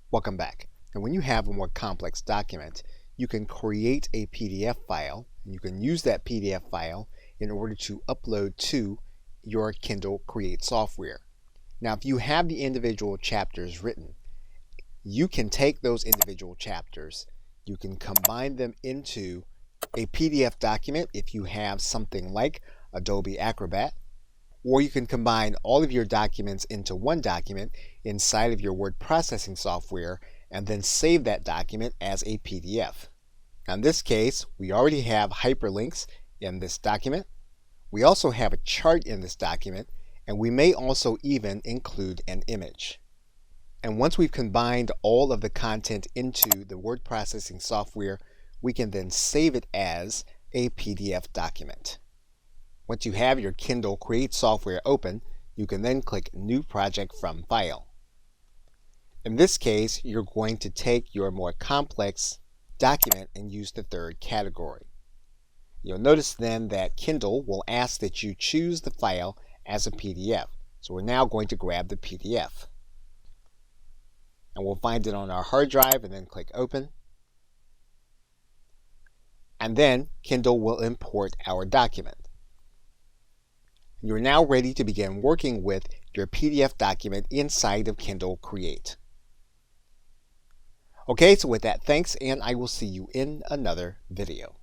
Welcome back. And when you have a more complex document, you can create a PDF file, and you can use that PDF file in order to upload to your Kindle Create software. Now, if you have the individual chapters written, you can take those individual chapters, you can combine them into a PDF document if you have something like Adobe Acrobat, or you can combine all of your documents into one document inside of your word processing software and then save that document as a PDF. Now in this case, we already have hyperlinks in this document. We also have a chart in this document, and we may also even include an image. And once we've combined all of the content into the word processing software, we can then save it as a PDF document. Once you have your Kindle Create software open, you can then click New Project from File. In this case, you're going to take your more complex document and use the third category. You'll notice then that Kindle will ask that you choose the file as a PDF. So we're now going to grab the PDF. And we'll find it on our hard drive and then click Open. And then Kindle will import our document. You're now ready to begin working with your PDF document inside of Kindle Create. Okay, so with that, thanks, and I will see you in another video.